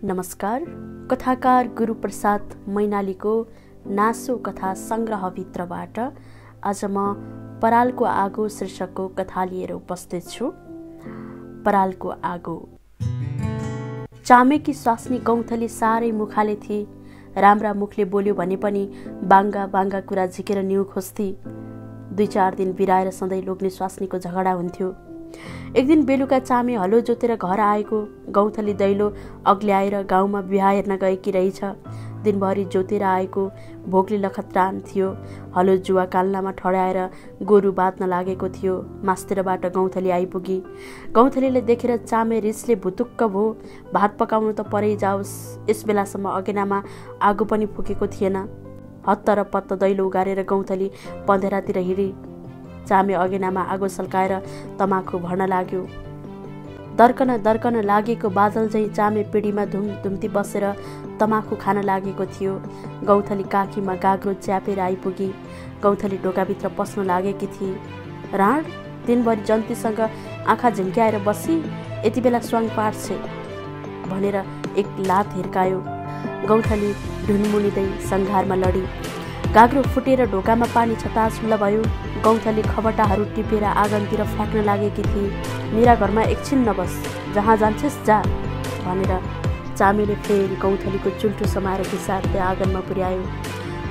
नमस्कार। कथाकार गुरुप्रसाद मैनालीको नासो कथा सङ्ग्रहभित्रबाट आज म परालको आगो शीर्षकको कथा लिएर उपस्थित छु। परालको आगो। चामेकी स्वास्नी गौँथली साह्रै मुखाले थिए। राम्रा मुखले बोल्यो भने पनि बाङ्गा बाङ्गा कुरा झिकेर न्यु खोज्थे। 2-4 दिन बिराएर सधैँ लोग्ने स्वास्नीको झगडा हुन्थ्यो। एक दिन बेलुका चामे हलो जोतेर घर आएको। गौँथली दैलो अग्ल्याएर गाउँमा बिहा हेर्न गएकी रहेछ। दिनभरि जोतेर आएको भोकले लखतरान थियो। हलो जुवा काल्नामा ठड्याएर गोरु बाँध्न लागेको थियो। मास्तिरबाट गौँथली आइपुगी। गौँथलीले देखेर चामे रिसले भुतुक्क भो। भात पकाउनु त परै जाओस्। यस बेलासम्म अगेनामा आगो पनि फुकेको थिएन। हत्त र पत्त दैलो उगारेर गौँथली पँधेरातिर हिँडी। चामे अगेनामा आगो सल्काएर तमाखु भर्न लाग्यो। दर्कन दर्कन लागेको बादल झैँ चामे पिँढीमा धुमधुम्ती बसेर तमाखु खान लागेको थियो। गौँथली काखीमा गाग्रो च्यापेर आइपुगी। गौँथली ढोकाभित्र पस्न लागेकी थिए। राण दिनभरि जन्तीसँग आँखा झिम्क्याएर बसी, यति बेला स्वाङ पार्छे भनेर एक लात हिर्कायो। गौँथली ढुनमुनिँदै सङ्घारमा लडी। गाग्रो फुटेर ढोकामा पानी छताछुल्ल भयो। गौँथली खबटाहरू टिपेर आँगनतिर फ्याँक्न लागेकी थिए। मेरा घरमा एकछिन नबस, जहाँ जान्छेस् जा भनेर चामेले फेरि गौँथलीको चुल्ठो समाएर घिसार्दै आँगनमा पुर्यायो।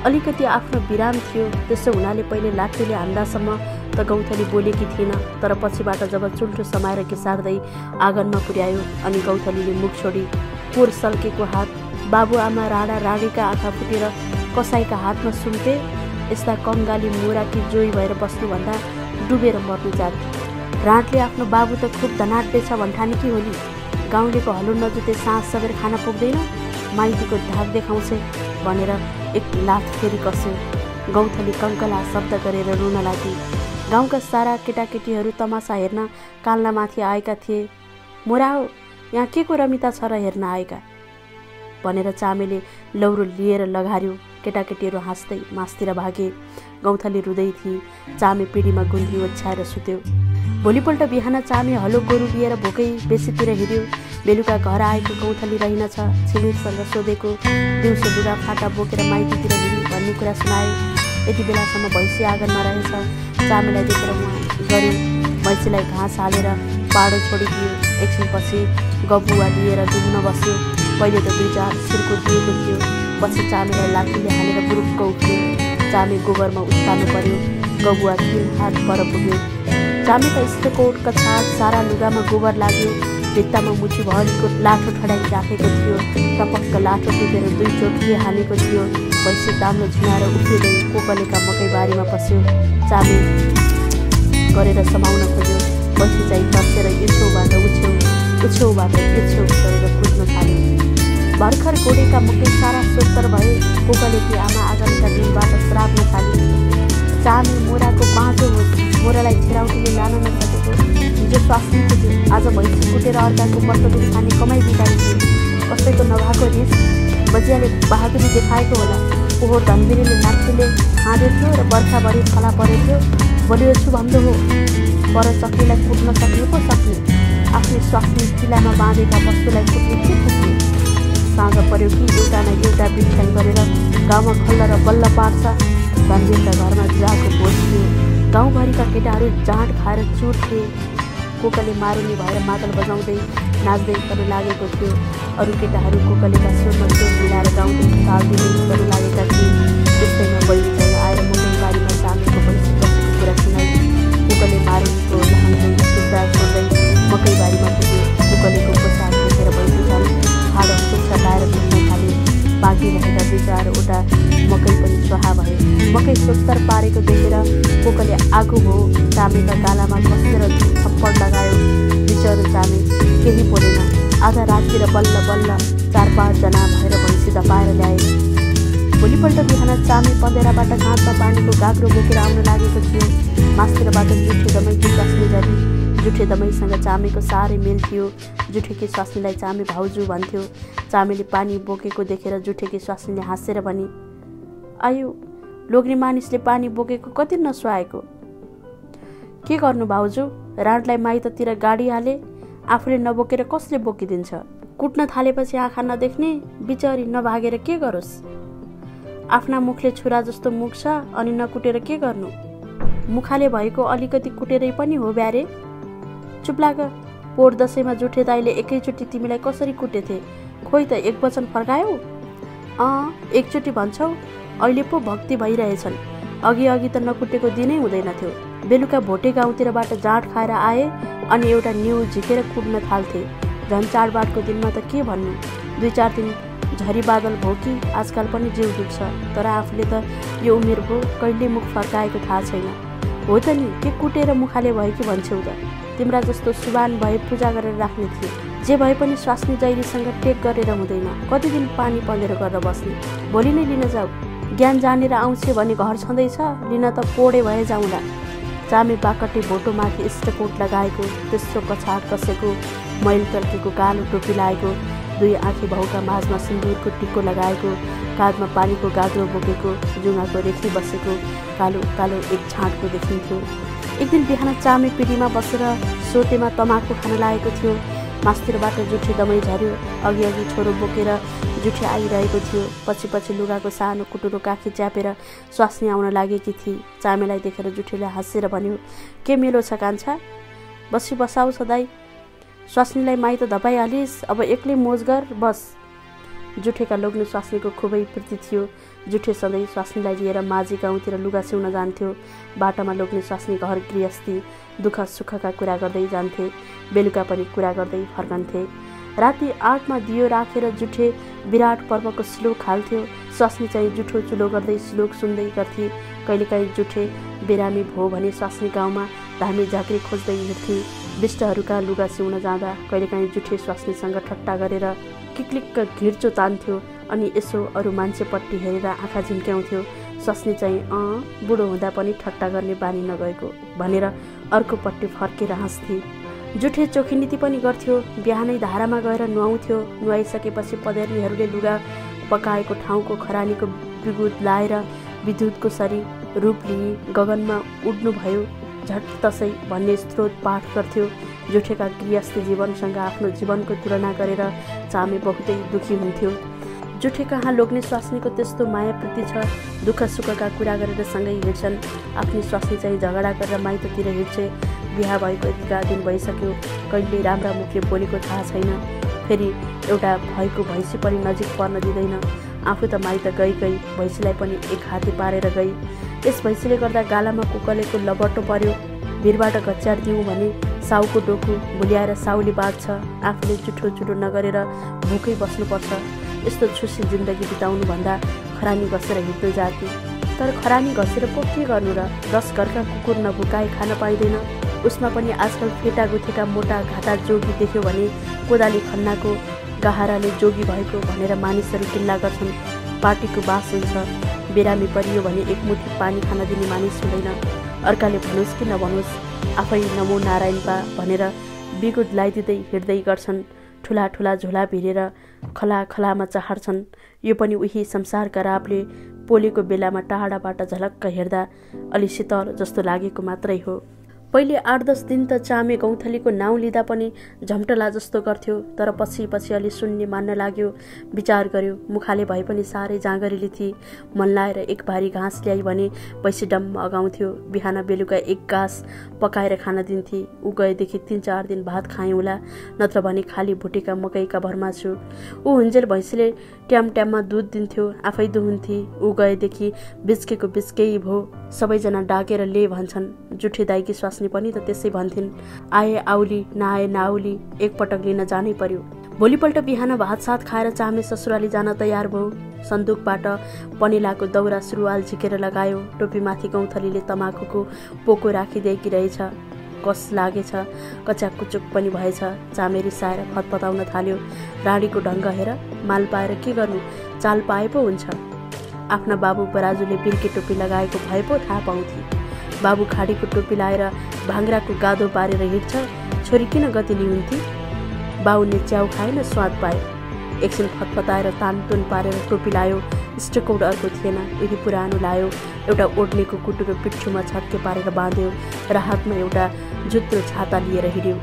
अलिकति आफ्नो विराम थियो। त्यसो हुनाले पहिले लाठीले हान्दासम्म त गौँथली बोलेकी थिएन। तर पछिबाट जब चुल्ठो समाएर घिसार्दै आँगनमा पुर्यायो अनि गौँथलीले मुख छोडी पोर सल्केको हात बाबुआमा राणा राणीका आँखा फुटेर कसाईका हातमा सुम्पे, यस्ता कङ्गाली मुराकी जोई भएर बस्नुभन्दा डुबेर मर्नु जाती। राँटले आफ्नो बाबु त खुब धनाट्य छ भन्ठानेकी होली। गाउँलेको हलो नजुते साँझ सबेर खान पुग्दैन, माइतीको ढाक देखाउँछ भनेर एक लात फेरि कस्यो। गौँथली कङ्कला शब्द गरेर रुन लागि। गाउँका सारा केटाकेटीहरू तमासा हेर्न काल्नामाथि आएका थिए। मोरा हो, यहाँ के को रमिता छ र हेर्न आएका भनेर चामेले लौरो लिएर लगार्यो। केटाकेटीहरू हाँस्दै मास्तिर भागे। गौँथली रुँदै थिए। चामे पिँढीमा गुन्धी ओछ्याएर सुत्यो। भोलिपल्ट बिहान चामे हलो गोरु लिएर भोकै बेसीतिर हिँड्यो। बेलुका घर आएको गौँथली रहेनछ। छिमेकसँग सोधेको दिउँसो लुगा फाटा बोकेर माइतीतिर हिँडी भन्ने कुरा सुनाए। यति बेलासम्म भैँसी आँगनमा रहेछ। चामेलाई देखेर उहाँ गऱ्यो। भैँसीलाई घाँस हालेर पाडो छोडिदियो। एकछिनपछि गबुवा लिएर डुब्न बस्यो। पहिले त 2-4 सिर्को दिएको थियो। पछि चामेलाई लाठीले हालेर बुरुक्क उठ्यो। चामे गोबरमा उस्तानु पर्यो। गबुवा 3 हात पर पुग्यो। चामेका इष्टकोटका छाड सारा लुगामा गोबर लाग्यो। भित्तामा मुठी भरिको लाठो ठडाइ राखेको थियो। टपक्क लाठो टिपेर 2 चोटले हानेको थियो। भैँसी दाम्लो झुनाएर उफ्रिँदै कोकलेका मकै बारीमा पस्यो। चामे गरेर समाउन खोज्यो। भैँसी चाहिँ तर्सेर यो छेउबाट ऊ छेउबाट यो छेउ गरेर कुद्न थाल्यो। भर्खर गोडेका मकै सारा सोत्तर भए। कोकलेकी आमा आगामीका दिनबाट श्राप्न थाली। चामे मोराको बाँझो हो। मोरालाई छेराउटीले लान नसकेको। हिजो स्वास्नीको थियो, आज भैँसी कुटेर अर्काको मर्तदुख खाने कमाइ बिगारेको। कसैको नभएको रिस बजियाले बहादुरी देखाएको होला। पोहोर धनबिरीले नाच्चीले खाँदैथ्यो र बर्खाभरि फला परेथ्यो। बलियो छु भन्दो हो। पर चक्रीलाई कुट्न सक्ने पो सक्ने। आफ्नो स्वास्नी किलामा बाँधेका वस्तुलाई कुट्ने के कुट्ने। साँझ पर्यो कि एउटा न एउटा बिछाइ गरेर गाउँमा खल्ल र बल्ल पार्छ। धनवीरका घरमा जाको भोज थियो। गाउँभरिका केटाहरू जाँड खाएर चुर थिए। कोकले मारुनी भएर मादल बजाउँदै नाच्दै गर्न लागेको थियो। अरू केटाहरू कोकलेका सुरमा सुर मिलाएर गाउँदै ताल दिँदै गर्न लागेका थिए। त्यस्तैमा बहिनी चाहिँ आएर मुगलबारीमा चामेको भैँसी बसेको कुरा सुनाइ। कोकले मारुनीको लहाङ्दै सुक्दा छोड्दै मकैबारीमा पुग्यो। कोकलेको पोसाक देखेर भैँसी चाहिँ हाड सुक्सा लाएर घुम्न थाल्यो। बाँकी रहेका 2-4वटा मकै पनि स्वाहा भयो। मकै सोत्तर पारेको देखेर कोकले आगो भयो। चामेका गालामा कसेर थप्पड लगायो। बिचरो चामे केही बोलेन। आधा राततिर बल्ल बल्ल 4-5 जना भएर भैँसी धपाएर ल्याए। भोलिपल्ट बिहान चामे पँधेराबाट घाँसमा पानीको गाग्रो बोकेर आउन लागेको थियो। मास्तिरबाट जुठे दमैकी स्वास्नी गरी। जुठे दमैसँग चामेको साह्रै मेल थियो। जुठेकी स्वास्नीलाई चामे भाउजू भन्थ्यो। चामेले पानी बोकेको देखेर जुठेकी स्वास्नीले हाँसेर भनी, आयो लोग्ने मानिसले पानी बोकेको कति नसुहाएको। के गर्नु भाउजू, राणलाई माइततिर गाडी हाले, आफूले नबोकेर कसले बोकिदिन्छ? कुट्न थालेपछि आँखा नदेख्ने बिचरी नभागेर के गरोस्? आफ्ना मुखले छुरा जस्तो मुख छ अनि नकुटेर के गर्नु? मुखाले भएको अलिकति कुटेरै पनि हो ब्यारे। चुप लाग। पोहोर दशैँमा जुठे दाइले एकैचोटि तिमीलाई कसरी कुटेथे? खोइ त एक वचन फर्कायौ? एकचोटि भन्छौ, अहिले पो भक्ति भइरहेछन्। अघि त नकुटेको दिनै हुँदैनथ्यो। बेलुका भोटे गाउँतिरबाट जाँड खाएर आए अनि एउटा न्यु झिकेर कुट्न थाल्थे। झन् चाडबाडको दिनमा त के भन्नु। 2-4 दिन झरी बादल भयो कि आजकल पनि जिउ दुख्छ। तर आफूले त यो उमेर भयो कहिले मुख फर्काएको थाहा छैन। हो त नि, के कुटेर मुखाले भयो कि भन्छौ त? तिम्रा जस्तो सुबान भए पूजा गरेर राख्ने थिए। जे भए पनि स्वास्नी जैलीसँग टेक गरेर हुँदैन। कति दिन पानी पँधेर गरेर बस्ने? भोलि नै लिन जाऊ। ज्ञान जानेर आउँछ भने घर छँदैछ, लिन त पोडे भए जाउँला। चामे बाकटे भोटोमाथि इष्टकोट लगाएको, तेस्रो कछाड कसेको, मैल टल्केको कालो टोपी लगाएको, 2 आँखी भाउका माझमा सिन्दुरको टिको लगाएको, काँधमा पानीको गाग्रो बोकेको, जुङ्गाको रेखी बसेको कालो कालो एक छाँटको देखिन्थ्यो। एक दिन बिहान चामे पिँढीमा बसेर सोतेमा तमाकु खान लागेको थियो। मास्तिरबाट जुठे दमै झर्यो। अघि छोरो बोकेर जुठे आइरहेको थियो। पछि लुगाको सानो कुटुरो काखी च्यापेर स्वास्नी आउन लागेकी थिए। चामेलाई देखेर जुठेले हाँसेर भन्यो, के मेलो छ कान्छा? बसाउ सदाई। स्वास्नीलाई माइत धपाइहालिस्, अब एक्लै मोज गर बस। जुठेका लोग्ने स्वास्नीको खुबै प्रीति थियो। जुठे सधैँ स्वास्नीलाई लिएर माझी गाउँतिर लुगा सिउन जान्थ्यो। बाटामा लोग्ने स्वास्नी घर गृहस्थी दुःख सुखका कुरा गर्दै जान्थे। बेलुका पनि कुरा गर्दै फर्कन्थे। राति 8मा दियो राखेर जुठे विराट पर्वको श्लोक हाल्थ्यो। स्वास्नी चाहिँ जुठो चुलो गर्दै श्लोक सुन्दै गर्थे। कहिलेकाहीँ जुठे बिरामी भो भने स्वास्नी गाउँमा धामी झाँक्री खोज्दै हिँड्थे। विष्टहरूका लुगा सिउन जाँदा कहिलेकाहीँ जुठे स्वास्नीसँग ठट्टा गरेर किक्लिक्क घिर्चो तान्थ्यो अनि यसो अरू मान्छेपट्टि हेरेर आँखा झिम्क्याउँथ्यो। स्वास्नी चाहिँ बुढो हुँदा पनि ठट्टा गर्ने बानी नगएको भनेर अर्कोपट्टि फर्केर हाँस्थे। जुठे चोखीनीति पनि गर्थ्यो। बिहानै धारामा गएर नुहाउँथ्यो। नुहाइसकेपछि पदेर्नीहरूले लुगा पकाएको ठाउँको खरानीको बिगुद लाएर विद्युतको सरी रूप लिई गगनमा उड्नुभयो झट्ट तसै भन्ने स्त्रोत पाठ गर्थ्यो। जुठेका गृहस्थी जीवनसँग आफ्नो जीवनको तुलना गरेर चामे बहुतै दुखी हुन्थ्यो। जुठे कहाँ लोग्ने स्वास्नीको त्यस्तो माया प्रीति छ। दुःख सुखका कुरा गरेर सँगै हिँड्छन्। आफ्नी स्वास्नी चाहिँ झगडा गरेर माइततिर हिँड्छे। बिहा भएको यतिका दिन भइसक्यो, कहिले राम्रा मुखले बोलेको थाहा छैन। फेरि एउटा भएको भैँसी पनि नजिक पर्न दिँदैन। आफू त माइत गई भैँसीलाई पनि एक हाते पारेर गई। यस भैँसीले गर्दा गालामा कुकलेको लबटो पर्यो। भिरबाट घच्यार दिउँ भने साउको डोकु भुल्याएर साउले बाँध्छ। आफूले जुठो नगरेर भोकै बस्नुपर्छ। यस्तो छुसी जिन्दगी बिताउनु भन्दा खरानी घसेर हिँड्दै जाती। तर खरानी घसेर पो के गर्नु र? 10 घरका कुकुर नभुकाए खान पाइँदैन। उसमा पनि आजकल फेटा गुथेका मोटा घाटा जोगी देख्यो भने कोदाली खन्नाको गहराले जोगी भएको भनेर मानिसहरू किल्ला गर्छन्। पार्टीको बास हुन्छ। बिरामी परियो भने एक मुठी पानी खान दिने मानिस हुँदैन। अर्काले भनोस् कि नभनोस् आफै नमो नारायण बा भनेर बिगुद लाइदिँदै हिँड्दै गर्छन्। ठुला ठुला झोला भिरेर खलामा चहाड्छन्। यो पनि उही संसारका रापले पोलेको बेलामा टाढाबाट झलक्क हेर्दा अलि शीतल जस्तो लागेको मात्रै हो। पहिले 8-10 दिन त चामे गौँथलीको नाउँ लिँदा पनि झम्टला जस्तो गर्थ्यो। तर पछि अलि शून्य मान्न लाग्यो। विचार गर्यो, मुखाले भए पनि साह्रै जाँगरीली थिए। मन लाएर एक भारी घाँस ल्याई भने पैसे डम्म अगाउँथ्यो। बिहान बेलुका एक घाँस पकाएर खान दिन्थे। ऊ गएदेखि 3-4 दिन भात खाएँ होला, नत्र भने खाली भुटेका मकैका भरमा छु। ऊ हुन्जेल भैँसीले ट्याममा दुध दिन्थ्यो, आफै दुहुन्थे। ऊ गएदेखि बिच्केको बिच्कै भो। सबैजना डाकेर ले भन्छन्। जुठे दाइकी स्वास्नी पनि त त्यसै भन्थिन्। आए आउली नआए नाउली, एकपटक लिन जानै पर्यो। भोलिपल्ट बिहान भात साथ खाएर चामे ससुराली जान तयार भयो। सन्दुकबाट पनेलाको दौरा सुरुवाल झिकेर लगायो। टोपीमाथि गौँथलीले तमाकुको पोको राखिदिएकी रहेछ। कस लागेछ, कच्याकुचुक पनि भएछ। चामे रिसाएर फतफताउन थाल्यो। राणीको ढङ्ग हेर, माल पाएर के गर्नु, चाल पाए पो हुन्छ। आफ्ना बाबु बराजुले बिर्के टोपी लगाएको भए पो थाहा पाउँथे। बाबु खाडीको टोपी लाएर भाङ्राको गादो पारेर हिँड्छ, छोरी किन गतिली हुन्थी? बाउले च्याउ खाएन, स्वाद पाए। एकछिन फतफताएर तानतुन पारेर टोपी लायो। स्टकोट अर्को थिएन, उही पुरानो लायो। एउटा ओड्नेको कुटुरो पिठ्ठुमा छट्के पारेर बाँध्यो र हातमा एउटा जुत्रो छाता लिएर हिँड्यो।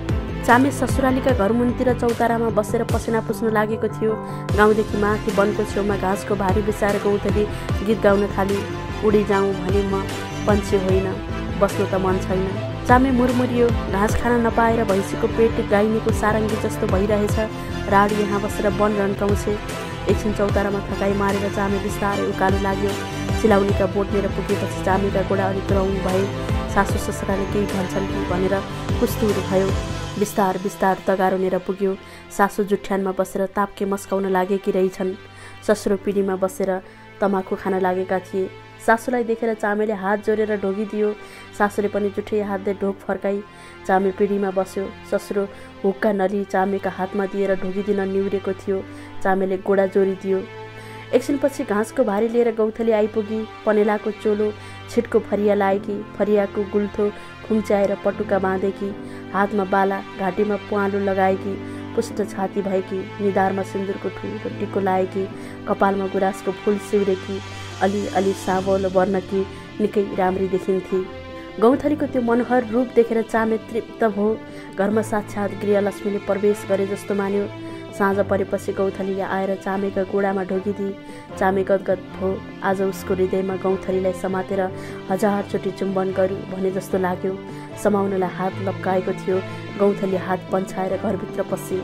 चामे ससुरालीका घर मुनितिर चौतारामा बसेर पसिना पुस्न लागेको थियो। गाउँदेखि माथि वनको छेउमा घाँसको भारी बिसाएर गौँथली गीत गाउन थाली। उडी जाउँ भने म पन्छी होइन, बस्नु त मन छैन। चामे मुरमुरियो, घाँस खान नपाएर भैँसीको पेट गाइनेको सारङ्गी जस्तो भइरहेछ। राड यहाँ बसेर वन रन्काउँछे। एकछिन चौतारामा थकाइ मारेर चामे बिस्तारै उकालो लाग्यो। चिलाउनीका बोटनेर पुगेपछि चामेका गोडा अलिक रौँ भए। सासू ससुराले केही भन्छन् कि भनेर कुस्तुर भयो। बिस्तार बिस्तार तगारोनेर पुग्यो। सासू जुठ्यानमा बसेर ताप्के मस्काउन लागेकी रहेछन्। ससुरो पिँढीमा बसेर तमाखु खान लागेका थिए। सासूलाई देखेर चामेले हात जोडेर ढोगिदियो। सासूले पनि जुठै हातले ढोक फर्काई। चामे पिँढीमा बस्यो। ससुरो हुक्का नली चामेका हातमा दिएर ढोगिदिन निहुरेको थियो। चामेले गोडा जोडिदियो। एकछिनपछि घाँसको भारी लिएर गौँथली आइपुगी। पनेलाको चोलो छिटको फरिया लाएकी, फरियाको गुल्थो खुम्च्याएर पटुका बाँधेकी, हातमा बाला, घाँटीमा पुवालो लगाएकी, पुष्ट छाती भएकी, निधारमा सिन्दुरको ठुलो टिको लाएकी, कपालमा गुराँसको फुल सिउरेकी, अलि अलि सावलो वर्णकी निकै राम्री देखिन्थे। गौँथलीको त्यो मनोहर रूप देखेर चामे तृप्त भयो। घरमा साक्षात् गृहलक्ष्मीले प्रवेश गरे जस्तो मान्यो। साँझ परेपछि गौँथली आएर चामेका गोडामा ढोगिदी। चामे गदगद भयो। आज उसको हृदयमा गौँथलीलाई समातेर 1000 चोटि चुम्बन गरू भने जस्तो लाग्यो। समाउनलाई हात लप्काएको थियो। गौँथली हात पन्छाएर घरभित्र पसी।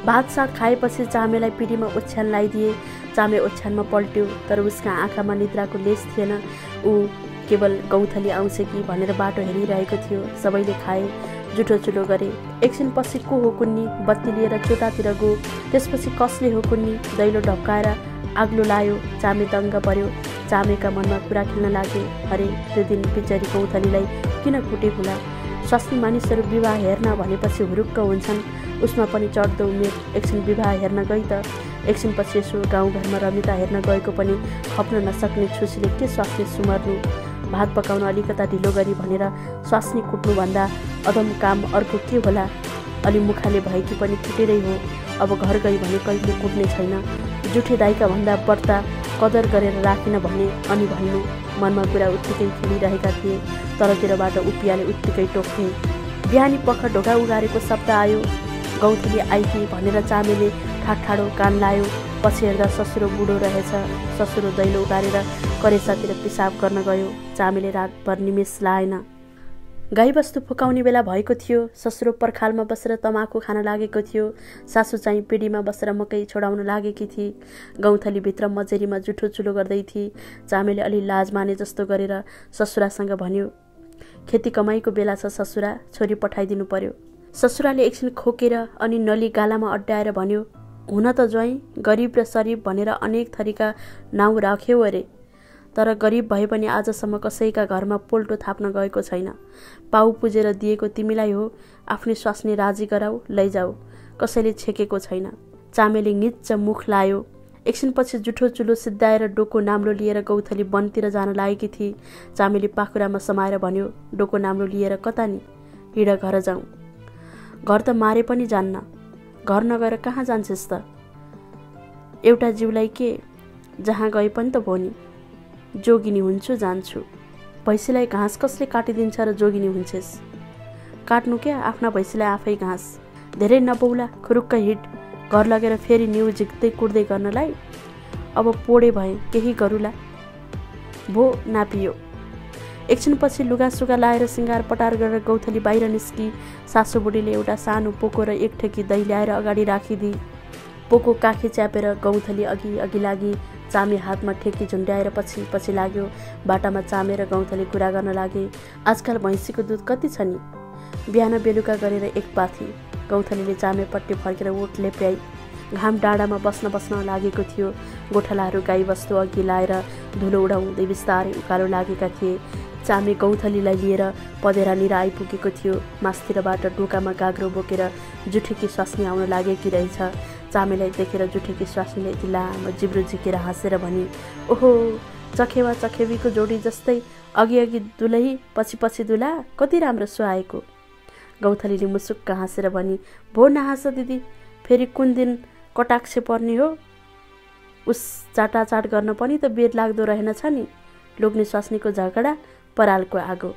भात साग खाएपछि चामेलाई पिँढीमा ओछ्यान लगाइदिए। चामे ओछ्यानमा पल्ट्यो, तर उसका आँखामा निद्राको लेस थिएन। ऊ केवल गौँथली आउँछ कि भनेर बाटो हेरिरहेको थियो। सबैले खाए, जुठो चुलो गरे। एकछिनपछि को हो कुन्नी बत्ती लिएर चोटातिर गयो। त्यसपछि कसले हो कुन्नी दैलो ढप्काएर आग्लो लायो। चामे दङ्ग पर्यो। चामेका मनमा कुरा खेल्न लागे। अरे त्यो दिन बिचारी गौँथलीलाई किन कुटे होला? स्वास्नी मानिसहरू विवाह हेर्न भनेपछि हुरुक्क हुन्छन्। उसमा पनि चढ्दो उमेर। एकछिन विवाह हेर्न गई त एकछिनपछि यसो गाउँघरमा रमिता हेर्न गएको पनि खप्न नसक्ने छुसीले के स्वास्नी सुमर्नु? भात पकाउन अलिकता ढिलो गरी भनेर स्वास्नी कुट्नुभन्दा अदम काम अर्को के होला? अलि मुखाले भएकी पनि कुटेरै हो। अब घर गई भने कहिले कुट्ने छैन। जुठे दाइका भन्दा बढ्ता कदर गरेर राखिन भने अनि भन्नु। मनमा कुरा उत्तिकै खेलिरहेका थिए। तलतिरबाट उपियाले उत्तिकै टोक्थे। बिहानी पख ढोका उगारेको शब्द आयो। गौँथली आइकी भनेर चामेले ठाडो कान लायो। पछि हेर्दा ससुरो बुढो रहेछ। ससुरो दैलो उगारेर करेसातिर पिसाब गर्न गयो। चामेले रातभर निमेष लाएन। गाईबस्तु फुकाउने बेला भएको थियो। ससुरो पर्खालमा बसेर तमाखु खान लागेको थियो। सासू चाहिँ पिँढीमा बसेर मकै छोडाउन लागेकी थिए। गौँथली भित्र मजेरीमा जुठो चुलो गर्दै थिए। चामेले अलि लाज माने जस्तो गरेर ससुरासँग भन्यो, खेती कमाईको बेला छ ससुरा, छोरी पठाइदिनु पर्यो। ससुराले एकछिन खोकेर अनि नली गालामा अड्डाएर भन्यो, हुन त ज्वाइँ गरिब र सरिब भनेर अनेक थरीका नाउँ राख्यौ अरे, तर गरिब भए पनि आजसम्म कसैका घरमा पोल्टो थाप्न गएको छैन। पाउ पुजेर दिएको तिमीलाई हो। आफ्नै स्वास्नी राजी गराऊ, लैजाऊ, कसैले छेकेको छैन। चामेले निच्च मुख लायो। एकछिनपछि जुठो चुलो सिद्धाएर डोको नाम्लो लिएर गौँथली वनतिर जान लागेकी थिए। चामेले पाखुरामा समाएर भन्यो, डोको नाम्लो लिएर कता नि? हिँड घर जाउँ। घर त मारे पनि जान्न। घर नगएर कहाँ जान्छेस् त? एउटा जीवलाई के जहाँ गए पनि त भो नि। जोगिनी हुन्छु जान्छु। भैँसीलाई घाँस कसले काटिदिन्छ र जोगिनी हुन्छेस्? काट्नु क्या आफ्ना भैँसीलाई आफै घाँस। धेरै नबौला, खुरुक्क हिट। घर लगेर फेरि न्यु झिक्दै कुट्दै गर्नलाई। अब पोडे भए केही गरुला। भो नापियो। एकछिनपछि लुगासुगा लाएर सिँगार पटार गरेर गौँथली बाहिर निस्की। सासू बुढीले एउटा सानो पोको र एक ठेकी दही ल्याएर अगाडि राखिदिए। पोको काखी च्यापेर गौँथली अघि अघि लागि। चामे हातमा ठेकी झुन्ड्याएर पछि पछि लाग्यो। बाटामा चामे र गौँथली कुरा गर्न लागे। आजकल भैँसीको दुध कति छ नि? बिहान बेलुका गरेर एक पाथी। गौँथलीले चामेपट्टि फर्केर ओठ लेप्याई। घाम डाँडामा बस्न लागेको थियो। गोठालाहरू गाईबस्तु अघि लाएर धुलो उडाउँदै बिस्तारै उकालो लागेका थिए। चामे गौँथलीलाई लिएर पँधेरानिर आइपुगेको थियो। मास्तिरबाट ढोकामा गाग्रो बोकेर जुठेकी स्वास्नी आउन लागेकी रहेछ। चामेलाई देखेर जुठेकी स्वास्नीले यति लामो जिब्रो झिकेर हाँसेर भनी, ओहो, चखेवा चखेवीको जोडी जस्तै अघि अघि दुलही पछि पछि दुला, कति राम्रो सुहाएको। गौँथलीले मुसुक्क हाँसेर भनी, भो नहाँस दिदी, फेरि कुन दिन कटाक्ष पर्ने हो? उस चाटाचाट गर्न पनि त बेर लाग्दो रहेनछ नि। लोग्ने स्वास्नीको झगडा, परालको आगो।